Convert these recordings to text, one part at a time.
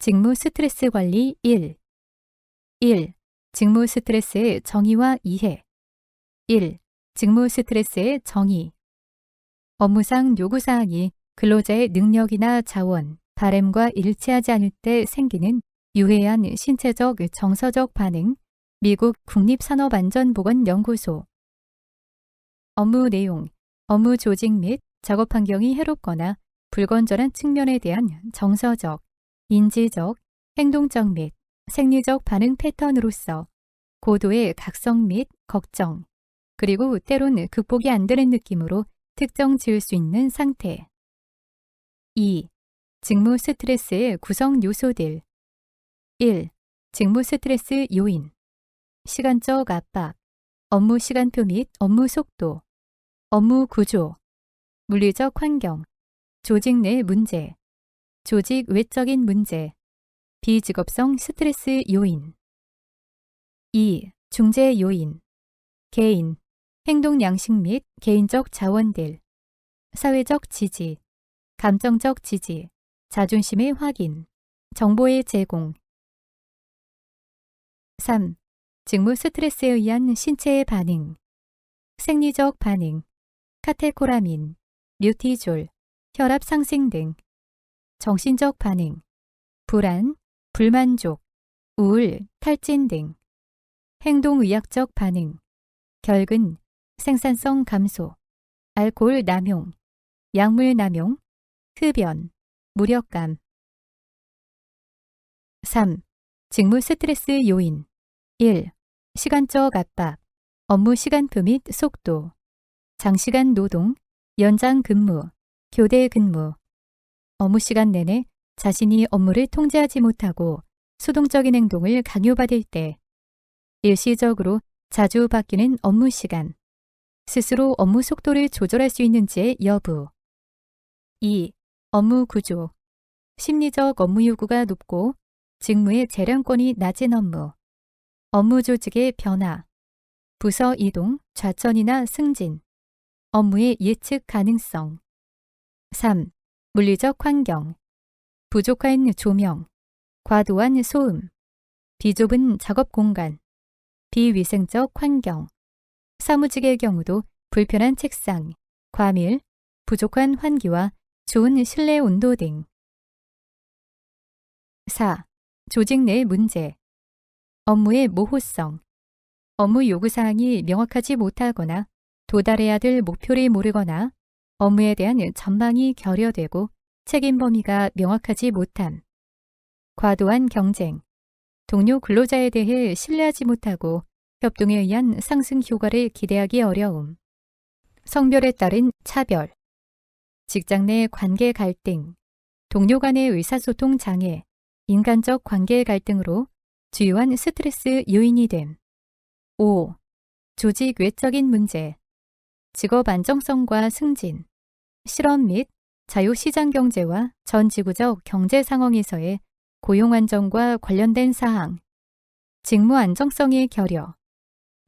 직무 스트레스 관리 1. 1. 직무 스트레스의 정의와 이해. 1. 직무 스트레스의 정의. 업무상 요구사항이 근로자의 능력이나 자원, 바램과 일치하지 않을 때 생기는 유해한 신체적, 정서적 반응. 미국 국립산업안전보건연구소. 업무 내용, 업무 조직 및 작업 환경이 해롭거나 불건전한 측면에 대한 정서적, 인지적, 행동적 및 생리적 반응 패턴으로서 고도의 각성 및 걱정, 그리고 때론 극복이 안 되는 느낌으로 특정 지을 수 있는 상태. 2. 직무 스트레스의 구성 요소들. 1. 직무 스트레스 요인. 시간적 압박, 업무 시간표 및 업무 속도, 업무 구조, 물리적 환경, 조직 내 문제, 조직 외적인 문제, 비직업성 스트레스 요인. 2. 중재 요인. 개인, 행동 양식 및 개인적 자원들, 사회적 지지, 감정적 지지, 자존심의 확인, 정보의 제공. 3. 직무 스트레스에 의한 신체의 반응, 생리적 반응, 카테코라민, 뮤티졸, 혈압 상승 등, 정신적 반응, 불안, 불만족, 우울, 탈진 등, 행동의학적 반응, 결근, 생산성 감소, 알코올 남용, 약물 남용, 흡연, 무력감. 3. 직무 스트레스 요인. 1. 시간적 압박, 업무 시간표 및 속도, 장시간 노동, 연장 근무, 교대 근무, 업무 시간 내내 자신이 업무를 통제하지 못하고 수동적인 행동을 강요받을 때, 일시적으로 자주 바뀌는 업무 시간, 스스로 업무 속도를 조절할 수 있는지의 여부. 2. 업무 구조, 심리적 업무 요구가 높고 직무의 재량권이 낮은 업무, 업무 조직의 변화, 부서 이동, 좌천이나 승진, 업무의 예측 가능성. 3. 물리적 환경, 부족한 조명, 과도한 소음, 비좁은 작업 공간, 비위생적 환경, 사무직의 경우도 불편한 책상, 과밀, 부족한 환기와 좋은 실내 온도 등. 4. 조직 내 문제, 업무의 모호성, 업무 요구사항이 명확하지 못하거나 도달해야 될 목표를 모르거나 업무에 대한 전망이 결여되고 책임 범위가 명확하지 못함, 과도한 경쟁, 동료 근로자에 대해 신뢰하지 못하고 협동에 의한 상승 효과를 기대하기 어려움, 성별에 따른 차별, 직장 내 관계 갈등, 동료 간의 의사소통 장애, 인간적 관계 갈등으로 주요한 스트레스 요인이 됨. 5. 조직 외적인 문제, 직업 안정성과 승진, 실업 및 자유시장 경제와 전 지구적 경제 상황에서의 고용 안정과 관련된 사항, 직무 안정성의 결여.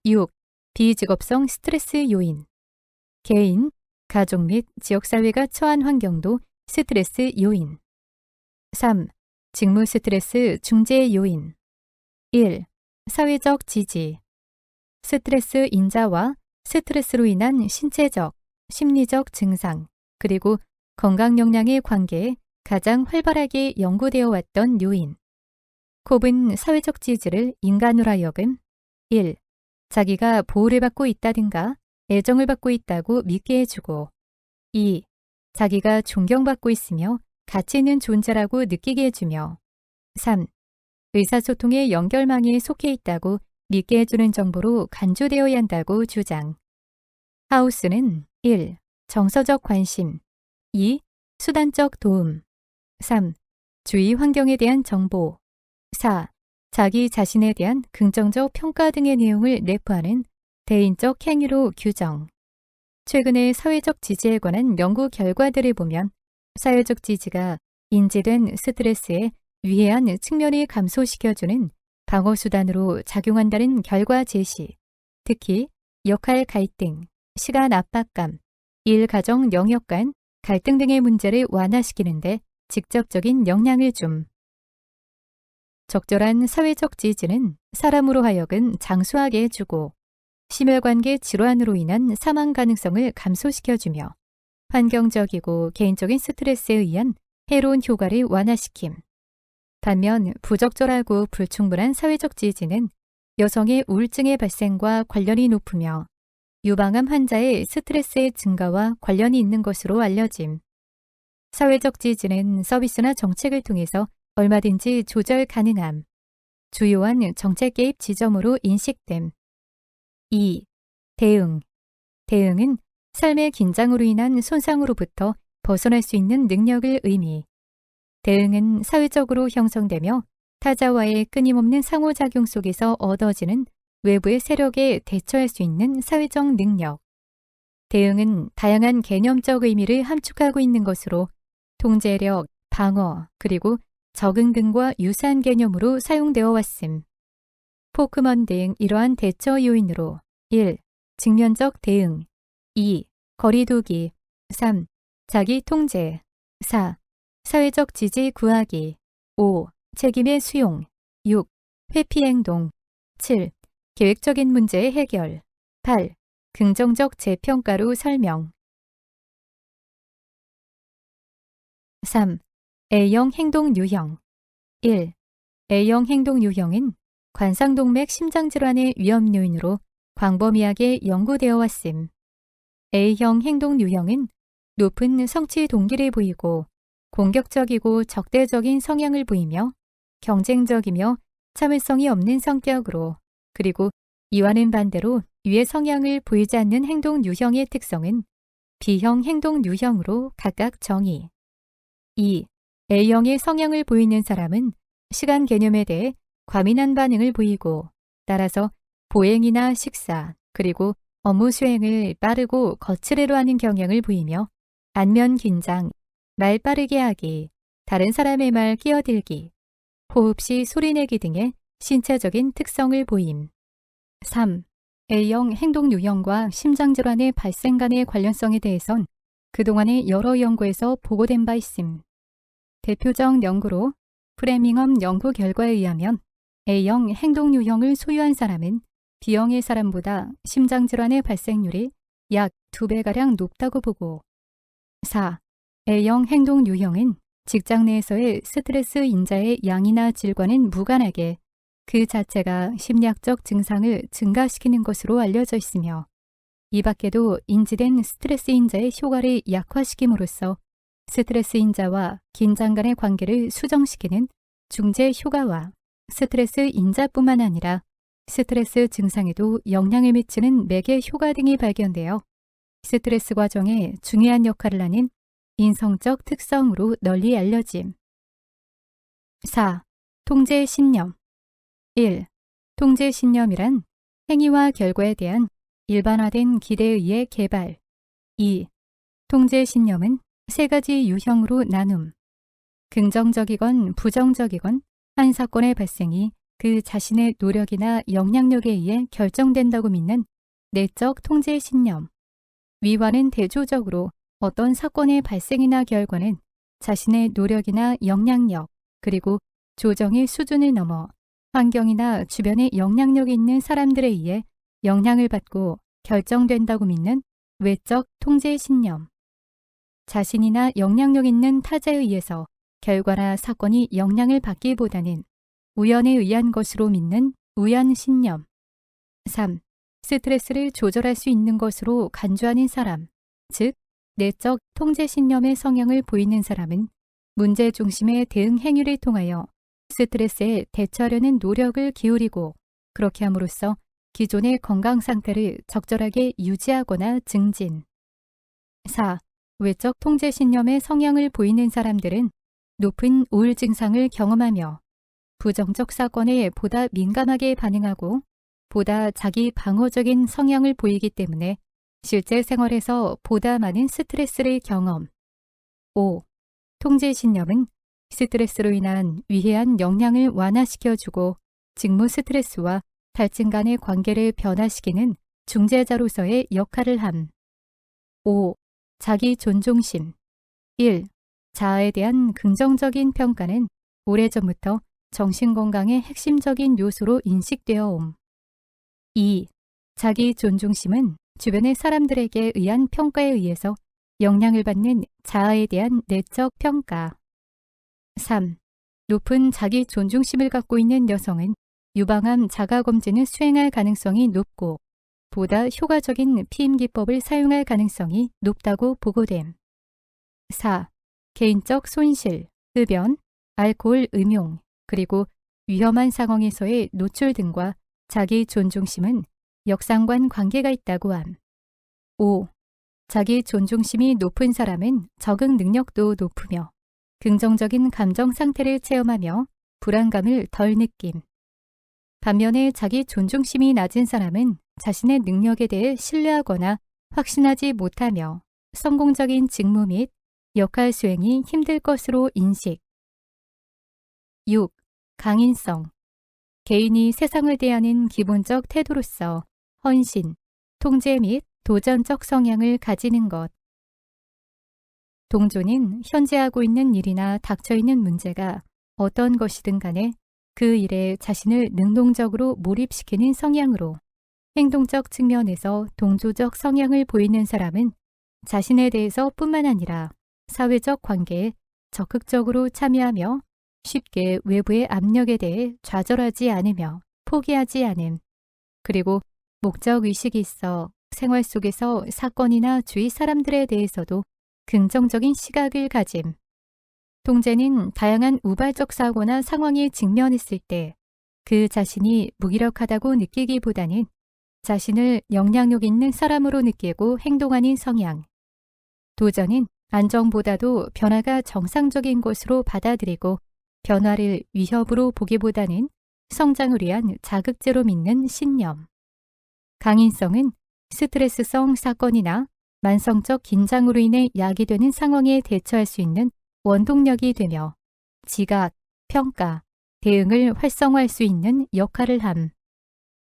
6. 비직업성 스트레스 요인, 개인, 가족 및 지역사회가 처한 환경도 스트레스 요인. 3. 직무 스트레스 중재 요인. 1. 사회적 지지, 스트레스 인자와 스트레스로 인한 신체적, 심리적 증상, 그리고 건강 역량의 관계에 가장 활발하게 연구되어 왔던 요인. 콥은 사회적 지지를 인간으로 하여금 1. 자기가 보호를 받고 있다든가 애정을 받고 있다고 믿게 해주고 2. 자기가 존경받고 있으며 가치 있는 존재라고 느끼게 해주며 3. 의사소통의 연결망에 속해 있다고 믿게 해주는 정보로 간주되어야 한다고 주장. 하우스는 1. 정서적 관심, 2. 수단적 도움, 3. 주위 환경에 대한 정보, 4. 자기 자신에 대한 긍정적 평가 등의 내용을 내포하는 대인적 행위로 규정. 최근의 사회적 지지에 관한 연구 결과들을 보면 사회적 지지가 인지된 스트레스의 위해한 측면을 감소시켜주는 방어수단으로 작용한다는 결과 제시, 특히 역할 갈등, 시간 압박감, 일 가정 영역 간 갈등 등의 문제를 완화시키는데 직접적인 영향을 줌. 적절한 사회적 지지는 사람으로 하여금 장수하게 해주고 심혈관계 질환으로 인한 사망 가능성을 감소시켜주며 환경적이고 개인적인 스트레스에 의한 해로운 효과를 완화시킴. 반면 부적절하고 불충분한 사회적 지지는 여성의 우울증의 발생과 관련이 높으며 유방암 환자의 스트레스의 증가와 관련이 있는 것으로 알려짐. 사회적 지지는 서비스나 정책을 통해서 얼마든지 조절 가능함. 주요한 정책 개입 지점으로 인식됨. 2. 대응. 대응은 삶의 긴장으로 인한 손상으로부터 벗어날 수 있는 능력을 의미. 대응은 사회적으로 형성되며 타자와의 끊임없는 상호작용 속에서 얻어지는 외부의 세력에 대처할 수 있는 사회적 능력. 대응은 다양한 개념적 의미를 함축하고 있는 것으로 통제력, 방어, 그리고 적응 등과 유사한 개념으로 사용되어 왔음. 포크먼 등 이러한 대처 요인으로 1. 직면적 대응 2. 거리두기 3. 자기 통제 4. 사회적 지지 구하기 5. 책임의 수용 6. 회피 행동 7. 계획적인 문제의 해결 8. 긍정적 재평가로 설명 3. A형 행동 유형 1. A형 행동 유형은 관상동맥 심장질환의 위험 요인으로 광범위하게 연구되어 왔음. A형 행동 유형은 높은 성취 동기를 보이고 공격적이고 적대적인 성향을 보이며 경쟁적이며 참을성이 없는 성격으로 그리고 이와는 반대로 위의 성향을 보이지 않는 행동 유형의 특성은 B형 행동 유형으로 각각 정의. 2. A형의 성향을 보이는 사람은 시간 개념에 대해 과민한 반응을 보이고 따라서 보행이나 식사 그리고 업무 수행을 빠르고 거칠애로 하는 경향을 보이며 안면 긴장, 말 빠르게 하기, 다른 사람의 말 끼어들기, 호흡 시 소리내기 등의 신체적인 특성을 보임. 3. A형 행동 유형과 심장질환의 발생 간의 관련성에 대해선 그동안의 여러 연구에서 보고된 바 있음. 대표적 연구로 프레밍엄 연구 결과에 의하면 A형 행동 유형을 소유한 사람은 B형의 사람보다 심장질환의 발생률이 약 2배가량 높다고 보고 4. A형 행동 유형은 직장 내에서의 스트레스 인자의 양이나 질과는 무관하게 그 자체가 심리학적 증상을 증가시키는 것으로 알려져 있으며 이 밖에도 인지된 스트레스 인자의 효과를 약화시킴으로써 스트레스 인자와 긴장 간의 관계를 수정시키는 중재 효과와 스트레스 인자뿐만 아니라 스트레스 증상에도 영향을 미치는 매개 효과 등이 발견되어 스트레스 과정에 중요한 역할을 하는 인성적 특성으로 널리 알려짐. 4. 통제 신념 1. 통제 신념이란 행위와 결과에 대한 일반화된 기대에 의해 개발. 2. 통제 신념은 세 가지 유형으로 나눔. 긍정적이건 부정적이건 한 사건의 발생이 그 자신의 노력이나 영향력에 의해 결정된다고 믿는 내적 통제 신념. 위와는 대조적으로 어떤 사건의 발생이나 결과는 자신의 노력이나 영향력 그리고 조정의 수준을 넘어 환경이나 주변에 영향력이 있는 사람들에 의해 영향을 받고 결정된다고 믿는 외적 통제 신념. 자신이나 영향력 있는 타자에 의해서 결과나 사건이 영향을 받기보다는 우연에 의한 것으로 믿는 우연 신념. 3. 스트레스를 조절할 수 있는 것으로 간주하는 사람, 즉 내적 통제 신념의 성향을 보이는 사람은 문제 중심의 대응 행위를 통하여 스트레스에 대처하려는 노력을 기울이고 그렇게 함으로써 기존의 건강 상태를 적절하게 유지하거나 증진. 4. 외적 통제 신념의 성향을 보이는 사람들은 높은 우울 증상을 경험하며 부정적 사건에 보다 민감하게 반응하고 보다 자기 방어적인 성향을 보이기 때문에 실제 생활에서 보다 많은 스트레스를 경험. 5. 통제 신념은 스트레스로 인한 위해한 영향을 완화시켜주고 직무 스트레스와 갈증 간의 관계를 변화시키는 중재자로서의 역할을 함. 5. 자기 존중심. 1. 자아에 대한 긍정적인 평가는 오래전부터 정신건강의 핵심적인 요소로 인식되어 옴. 2. 자기 존중심은 주변의 사람들에게 의한 평가에 의해서 영향을 받는 자아에 대한 내적 평가. 3. 높은 자기 존중심을 갖고 있는 여성은 유방암 자가검진을 수행할 가능성이 높고 보다 효과적인 피임 기법을 사용할 가능성이 높다고 보고됨. 4. 개인적 손실, 흡연, 알코올 음용, 그리고 위험한 상황에서의 노출 등과 자기 존중심은 역상관 관계가 있다고 함. 5. 자기 존중심이 높은 사람은 적응 능력도 높으며 긍정적인 감정 상태를 체험하며 불안감을 덜 느낌. 반면에 자기 존중심이 낮은 사람은 자신의 능력에 대해 신뢰하거나 확신하지 못하며 성공적인 직무 및 역할 수행이 힘들 것으로 인식. 6. 강인성. 개인이 세상을 대하는 기본적 태도로서 헌신, 통제 및 도전적 성향을 가지는 것. 동조는 현재 하고 있는 일이나 닥쳐 있는 문제가 어떤 것이든 간에 그 일에 자신을 능동적으로 몰입시키는 성향으로 행동적 측면에서 동조적 성향을 보이는 사람은 자신에 대해서 뿐만 아니라 사회적 관계에 적극적으로 참여하며 쉽게 외부의 압력에 대해 좌절하지 않으며 포기하지 않음, 그리고 목적의식이 있어 생활 속에서 사건이나 주위 사람들에 대해서도 긍정적인 시각을 가짐. 통제는 다양한 우발적 사고나 상황에 직면했을 때 그 자신이 무기력하다고 느끼기보다는 자신을 영향력 있는 사람으로 느끼고 행동하는 성향. 도전은 안정보다도 변화가 정상적인 것으로 받아들이고 변화를 위협으로 보기보다는 성장을 위한 자극제로 믿는 신념. 강인성은 스트레스성 사건이나 만성적 긴장으로 인해 야기되는 상황에 대처할 수 있는 원동력이 되며 지각, 평가, 대응을 활성화할 수 있는 역할을 함.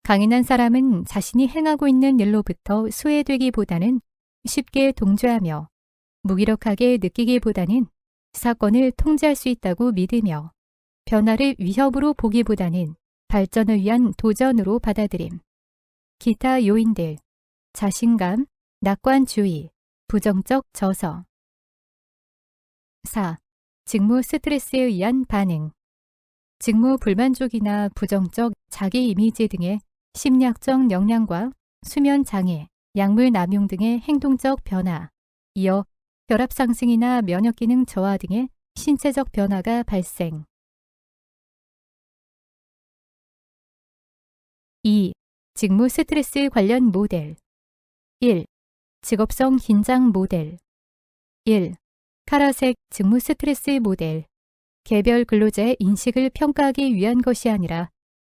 강인한 사람은 자신이 행하고 있는 일로부터 소외되기보다는 쉽게 동조하며 무기력하게 느끼기보다는 사건을 통제할 수 있다고 믿으며 변화를 위협으로 보기보다는 발전을 위한 도전으로 받아들임. 기타 요인들, 자신감, 낙관주의, 부정적 저성. 4. 직무 스트레스에 의한 반응. 직무 불만족이나 부정적 자기 이미지 등의 심리학적 영향과 수면 장애, 약물 남용 등의 행동적 변화, 이어 혈압 상승이나 면역 기능 저하 등의 신체적 변화가 발생. 2. 직무 스트레스 관련 모델. 1. 직업성 긴장 모델. 1. 카라색 직무 스트레스 모델. 개별 근로자의 인식을 평가하기 위한 것이 아니라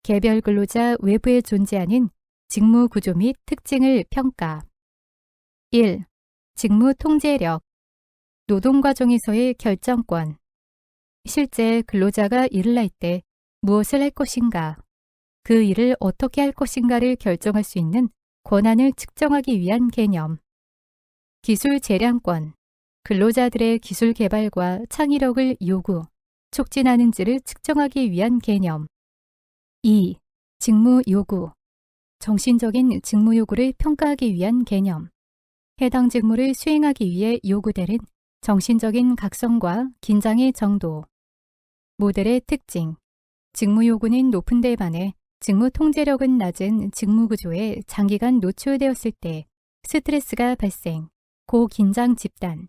개별 근로자 외부에 존재하는 직무 구조 및 특징을 평가. 1. 직무 통제력. 노동 과정에서의 결정권. 실제 근로자가 일을 할 때 무엇을 할 것인가, 그 일을 어떻게 할 것인가를 결정할 수 있는 권한을 측정하기 위한 개념. 기술 재량권. 근로자들의 기술 개발과 창의력을 요구, 촉진하는지를 측정하기 위한 개념. 2. 직무 요구. 정신적인 직무 요구를 평가하기 위한 개념. 해당 직무를 수행하기 위해 요구되는 정신적인 각성과 긴장의 정도. 모델의 특징. 직무 요구는 높은 데 반해 직무 통제력은 낮은 직무 구조에 장기간 노출되었을 때 스트레스가 발생, 고긴장 집단.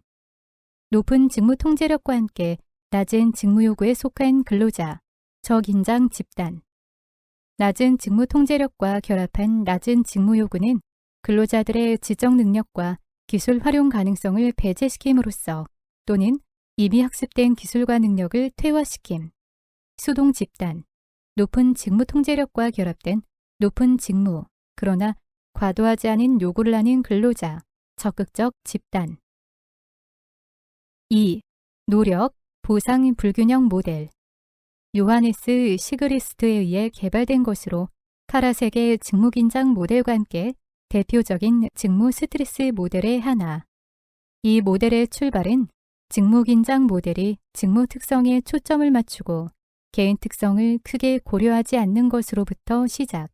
높은 직무 통제력과 함께 낮은 직무 요구에 속한 근로자, 저긴장 집단. 낮은 직무 통제력과 결합한 낮은 직무 요구는 근로자들의 지적 능력과 기술 활용 가능성을 배제시킴으로써 또는 이미 학습된 기술과 능력을 퇴화시킴. 수동 집단. 높은 직무 통제력과 결합된 높은 직무, 그러나 과도하지 않은 요구를 하는 근로자, 적극적 집단. 2. 노력, 보상 불균형 모델. 요하네스 시그리스트에 의해 개발된 것으로 카라색의 직무 긴장 모델과 함께 대표적인 직무 스트레스 모델의 하나. 이 모델의 출발은 직무 긴장 모델이 직무 특성에 초점을 맞추고 개인 특성을 크게 고려하지 않는 것으로부터 시작.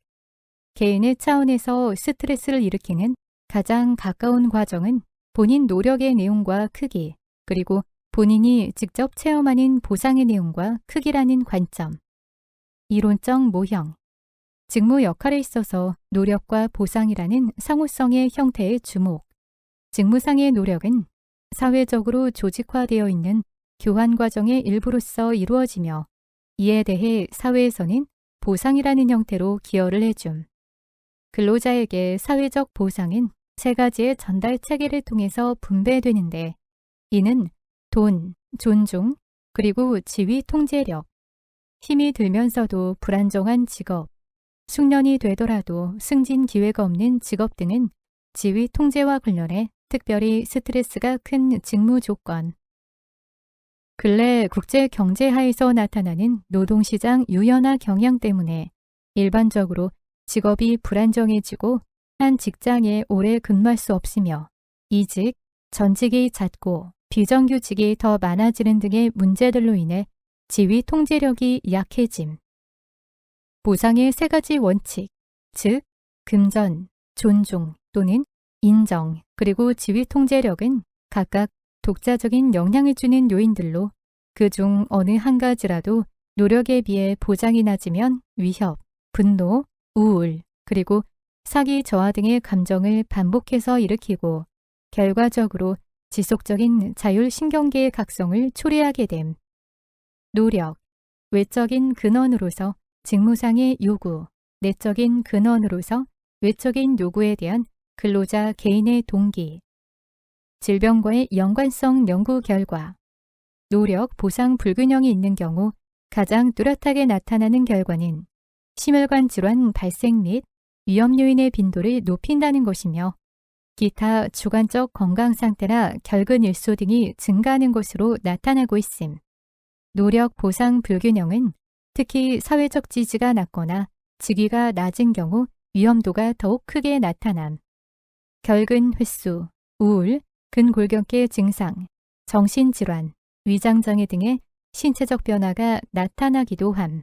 개인의 차원에서 스트레스를 일으키는 가장 가까운 과정은 본인 노력의 내용과 크기, 그리고 본인이 직접 체험하는 보상의 내용과 크기라는 관점. 이론적 모형. 직무 역할에 있어서 노력과 보상이라는 상호성의 형태의 주목. 직무상의 노력은 사회적으로 조직화되어 있는 교환 과정의 일부로서 이루어지며 이에 대해 사회에서는 보상이라는 형태로 기여를 해줌. 근로자에게 사회적 보상은 세 가지의 전달 체계를 통해서 분배되는데 이는 돈, 존중, 그리고 지위 통제력, 힘이 들면서도 불안정한 직업, 숙련이 되더라도 승진 기회가 없는 직업 등은 지위 통제와 관련해 특별히 스트레스가 큰 직무 조건. 근래 국제 경제하에서 나타나는 노동시장 유연화 경향 때문에 일반적으로 직업이 불안정해지고 한 직장에 오래 근무할 수 없으며 이직, 전직이 잦고 비정규직이 더 많아지는 등의 문제들로 인해 지위 통제력이 약해짐. 보상의 세 가지 원칙, 즉 금전, 존중 또는 인정, 그리고 지위 통제력은 각각 독자적인 영향을 주는 요인들로 그중 어느 한 가지라도 노력에 비해 보장이 낮으면 위협, 분노, 우울, 그리고 사기 저하 등의 감정을 반복해서 일으키고 결과적으로 지속적인 자율신경계의 각성을 초래하게 됨. 노력, 외적인 근원으로서 직무상의 요구, 내적인 근원으로서 외적인 요구에 대한 근로자 개인의 동기. 질병과의 연관성 연구 결과. 노력 보상 불균형이 있는 경우 가장 뚜렷하게 나타나는 결과는 심혈관 질환 발생 및 위험 요인의 빈도를 높인다는 것이며 기타 주관적 건강 상태나 결근 일소 등이 증가하는 것으로 나타나고 있음. 노력 보상 불균형은 특히 사회적 지지가 낮거나 직위가 낮은 경우 위험도가 더욱 크게 나타남. 결근 횟수, 우울, 근골격계 증상, 정신질환, 위장장애 등의 신체적 변화가 나타나기도 함.